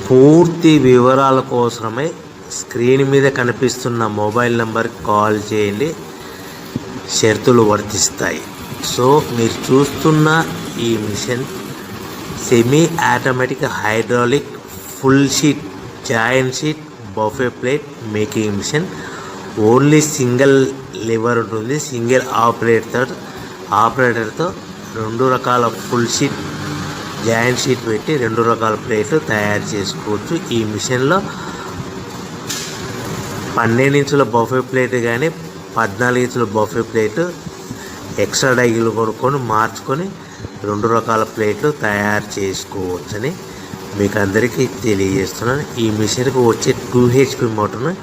పూర్తి వివరాల కోసమై స్క్రీన్ మీద కనిపిస్తున్న మొబైల్ నెంబర్కి కాల్ చేయండి, షరతులు వర్తిస్తాయి. సో మీరు చూస్తున్న ఈ machine semi automatic hydraulic full sheet joint sheet buffet plate making machine. Only single lever ఉంటుంది. సింగిల్ ఆపరేటర్తో 2 రకాల ఫుల్ షీట్ జాయింట్ షీట్ పెట్టి 2 రకాల ప్లేట్లు తయారు చేసుకోవచ్చు. ఈ మిషన్లో 12 ఇంచుల బఫే ప్లేట్ కానీ 14 ఇంచుల బఫే ప్లేట్ ఎక్స్ట్రా డైలు కొనుక్కొని మార్చుకొని 2 రకాల ప్లేట్లు తయారు చేసుకోవచ్చని మీకు అందరికీ తెలియజేస్తున్నాను. ఈ మిషన్కి వచ్చే 2 HP మోటార్ను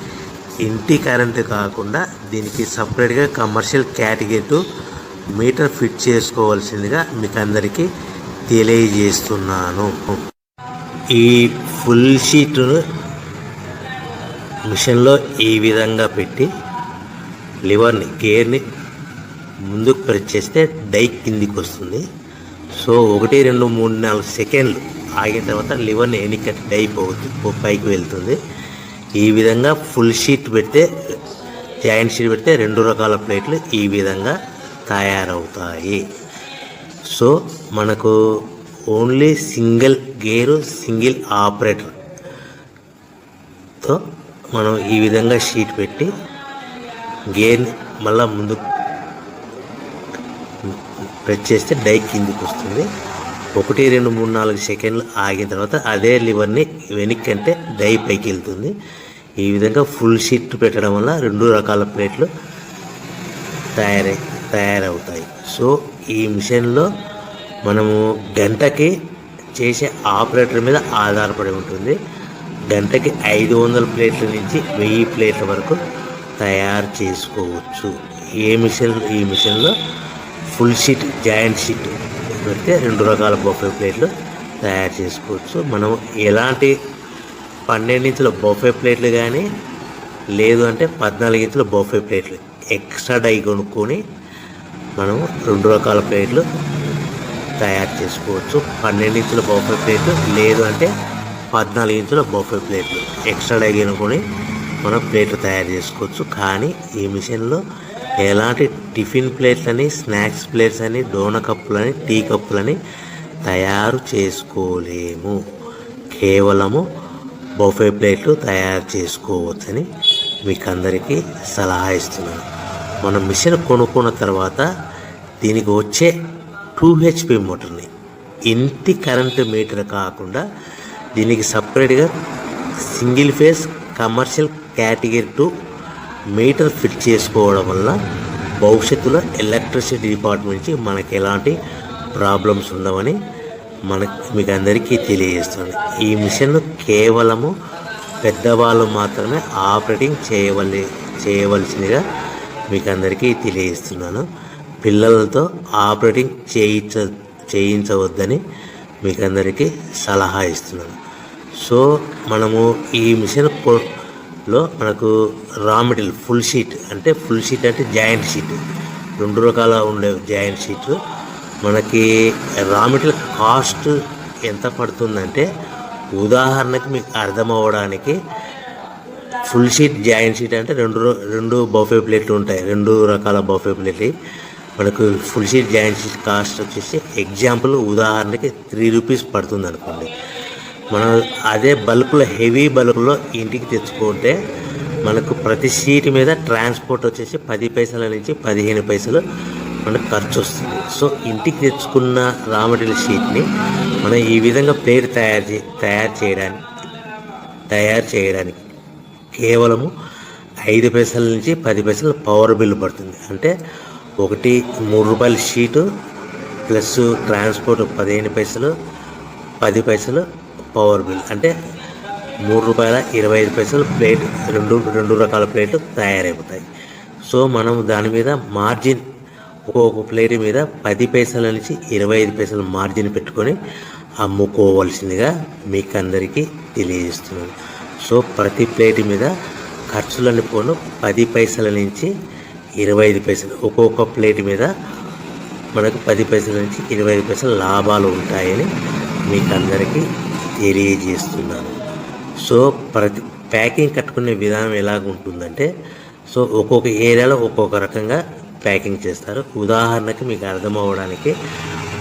ఇంటి కరెంటు కాకుండా దీనికి సపరేట్గా కమర్షియల్ కేటగిరీ 2 మీటర్ ఫిట్ చేసుకోవాల్సిందిగా మీకు అందరికీ తెలియజేస్తున్నాను. ఈ ఫుల్ షీట్ను మిషన్లో ఈ విధంగా పెట్టి లివర్ని గేర్ని ముందుకు ప్రెస్ చేస్తే డై కిందికి వస్తుంది. సో 1 2 3 4 సెకండ్లు ఆగిన తర్వాత లివర్ని ఎన్నికట్టి డై పైకి వెళ్తుంది. ఈ విధంగా ఫుల్ షీట్ పెడితే జాయింట్ షీట్ పెడితే 2 రకాల ప్లేట్లు ఈ విధంగా తయారవుతాయి. సో మనకు ఓన్లీ సింగిల్ గేరు సింగిల్ ఆపరేటర్తో మనం ఈ విధంగా షీట్ పెట్టి గేర్ని మళ్ళీ ముందు ప్రెస్ చేస్తే డై కిందికి వస్తుంది. 1 2 3 4 సెకండ్లు ఆగిన తర్వాత అదే లివర్ని వెనక్కి అంటే డై పైకి వెళ్తుంది. ఈ విధంగా ఫుల్ షీట్ పెట్టడం వల్ల 2 రకాల ప్లేట్లు తయారవుతాయి. సో ఈ మిషన్లో మనము గంటకి చేసే ఆపరేటర్ మీద ఆధారపడి ఉంటుంది. గంటకి 500 ప్లేట్ల నుంచి 1000 ప్లేట్ల వరకు తయారు చేసుకోవచ్చు. ఈ మిషన్లో ఫుల్ షీట్ జాయింట్ షీట్ పెడితే 2 రకాల బఫే ప్లేట్లు తయారు చేసుకోవచ్చు. మనం ఎలాంటి 12 ఇంచుల బఫే ప్లేట్లు కానీ లేదు అంటే 14 ఇంచుల బఫే ప్లేట్లు ఎక్స్ట్రా డై కొనుక్కొని మనం 2 రకాల ప్లేట్లు తయారు చేసుకోవచ్చు. 12 ఇంచుల బఫే ప్లేట్లు లేదు అంటే 14 ఇంచుల బఫే ప్లేట్లు ఎక్స్ట్రా డై కొనుక్కొని మనం ప్లేట్లు తయారు చేసుకోవచ్చు. కానీ ఈ మిషన్లో ఎలాంటి టిఫిన్ ప్లేట్లని స్నాక్స్ ప్లేట్స్ అని డోనా కప్పులని టీ కప్పులని తయారు చేసుకోలేము. కేవలము బఫే ప్లేట్లు తయారు చేసుకోవచ్చని మీకు అందరికీ సలహా ఇస్తున్నాను. మనం మిషన్ కొనుక్కున్న తర్వాత దీనికి వచ్చే 2 HP మోటార్ని ఇంటి కరెంటు మీటర్ కాకుండా దీనికి సపరేట్గా single phase commercial category 2 metre fit చేసుకోవడం వల్ల భవిష్యత్తులో ఎలక్ట్రిసిటీ డిపార్ట్మెంట్ నుంచి మనకి ఎలాంటి ప్రాబ్లమ్స్ ఉండవని మీకు అందరికీ తెలియజేస్తున్నాను. ఈ మిషన్ కేవలము పెద్దవాళ్ళు మాత్రమే ఆపరేటింగ్ చేయవలసిందిగా మీకు అందరికీ తెలియజేస్తున్నాను. పిల్లలతో ఆపరేటింగ్ చేయించవద్దని మీకు అందరికీ సలహా ఇస్తున్నాను. సో మనము ఈ మిషన్లో మనకు రా మెటీరియల్ ఫుల్ షీట్ అంటే జాయింట్ షీట్ 2 రకాల ఉండే జాయింట్ షీట్ మనకి రా మెటీరియల్ కాస్ట్ ఎంత పడుతుందంటే ఉదాహరణకి మీకు అర్థం అవ్వడానికి ఫుల్ షీట్ జాయింట్ షీట్ అంటే 2 బఫే ప్లేట్లు ఉంటాయి. 2 రకాల బఫే ప్లేట్లు మనకు full sheet joint sheet cost వచ్చేసి ఎగ్జాంపుల్ ఉదాహరణకి 3 రూపీస్ పడుతుంది అనుకోండి. మనం అదే బల్క్లో హెవీ బల్క్లో ఇంటికి తెచ్చుకుంటే మనకు ప్రతి షీట్ మీద ట్రాన్స్పోర్ట్ వచ్చేసి 10 పైసల నుంచి 15 పైసలు మనకు ఖర్చు వస్తుంది. సో ఇంటికి తెచ్చుకున్న రా మెటీరియల్ షీట్ని మనం ఈ విధంగా ప్లేట్ తయారు చేయడానికి కేవలము 5 పైసల నుంచి 10 పైసలు పవర్ బిల్ పడుతుంది. అంటే 3 రూపాయల షీటు ప్లస్ ట్రాన్స్పోర్ట్ 15 పైసలు 10 పైసలు పవర్ బిల్ అంటే 3 రూపాయల 25 పైసలు ప్లేట్ 2 రకాల ప్లేట్లు తయారైపోతాయి. సో మనం దాని మీద మార్జిన్ ఒక్కొక్క ప్లేట్ మీద 10 పైసల నుంచి 25 పైసలు మార్జిన్ పెట్టుకొని అమ్ముకోవాల్సిందిగా మీకు అందరికీ తెలియజేస్తున్నాను. సో ప్రతి ప్లేట్ మీద ఖర్చులన్నీ పోను 10 పైసల నుంచి 25 పైసలు ఒక్కొక్క ప్లేట్ మీద మనకు 10 పైసల నుంచి 25 పైసలు లాభాలు ఉంటాయని మీకు అందరికీ తెలియజేస్తున్నాను. సో ప్రతి ప్యాకింగ్ కట్టుకునే విధానం ఎలాగ ఉంటుందంటే, సో ఒక్కొక్క ఏరియాలో ఒక్కొక్క రకంగా ప్యాకింగ్ చేస్తారు. ఉదాహరణకి మీకు అర్థం అవ్వడానికి,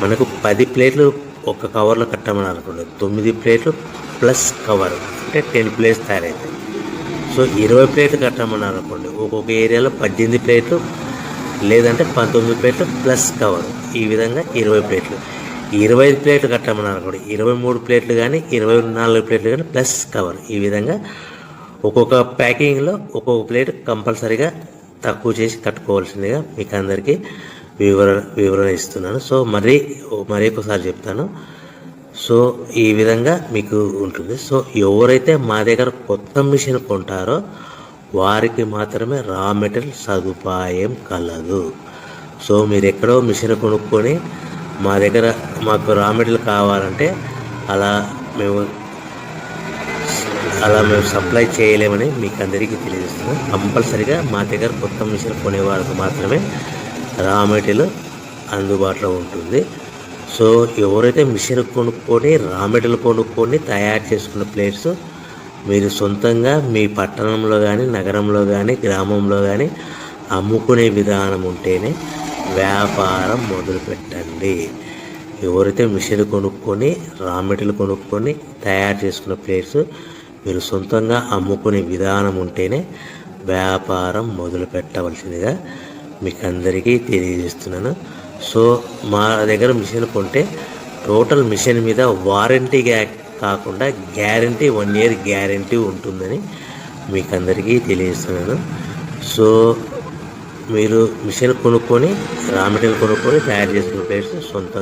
మనకు 10 ప్లేట్లు ఒక కవర్లో కట్టమని అనుకోండి, 9 ప్లేట్లు ప్లస్ కవర్ అంటే 10 ప్లేట్స్ తయారవుతాయి. సో 20 ప్లేట్లు కట్టమన్నారు అనుకోండి, ఒక్కొక్క ఏరియాలో 18 ప్లేట్లు లేదంటే 19 ప్లేట్లు ప్లస్ కవర్, ఈ విధంగా 20 ప్లేట్లు. 25 ప్లేట్లు కట్టమన్నారు అనుకోండి, 23 ప్లేట్లు కానీ 24 ప్లేట్లు కానీ ప్లస్ కవర్, ఈ విధంగా ఒక్కొక్క ప్యాకింగ్లో ఒక్కొక్క ప్లేట్ కంపల్సరీగా తక్కువ చేసి కట్టుకోవాల్సిందిగా మీకు అందరికీ వివరణ ఇస్తున్నాను. సో మరీ ఒకసారి చెప్తాను. సో ఈ విధంగా మీకు ఉంటుంది. సో ఎవరైతే మా దగ్గర కొత్త మిషన్ కొంటారో వారికి మాత్రమే రా మెటీరియల్ సదుపాయం కలదు. సో మీరు ఎక్కడో మిషన్ కొనుక్కొని మా దగ్గర మాకు రా మెటీరియల్ కావాలంటే అలా మేము సప్లై చేయలేమని మీకు అందరికీ తెలియజేస్తున్నాం. కంపల్సరీగా మా దగ్గర కొత్త మిషన్ కొనేవారికి మాత్రమే రా మెటీరియల్ అందుబాటులో ఉంటుంది. సో ఎవరైతే మిషన్ కొనుక్కొని రా మెటీరియల్ కొనుక్కొని తయారు చేసుకున్న ప్లేట్స్ మీరు సొంతంగా మీ పట్టణంలో కానీ నగరంలో కానీ గ్రామంలో కానీ అమ్ముకునే విధానం ఉంటేనే వ్యాపారం మొదలుపెట్టండి. ఎవరైతే మిషన్ కొనుక్కొని రా మెటీరియల్ కొనుక్కొని తయారు చేసుకున్న ప్లేట్స్ మీరు సొంతంగా అమ్ముకునే విధానం ఉంటేనే వ్యాపారం మొదలు పెట్టవలసిందిగా మీకు అందరికీ తెలియజేస్తున్నాను. సో మా దగ్గర మిషన్ కొంటే టోటల్ మిషన్ మీద వారంటీగా కాకుండా గ్యారంటీ 1 year గ్యారంటీ ఉంటుందని మీకు అందరికీ తెలియజేస్తున్నాను. సో మీరు మిషన్ కొనుక్కొని రా మెటీరియల్ కొనుక్కొని తయారు చేసుకున్న ప్లేట్స్ సొంతంగా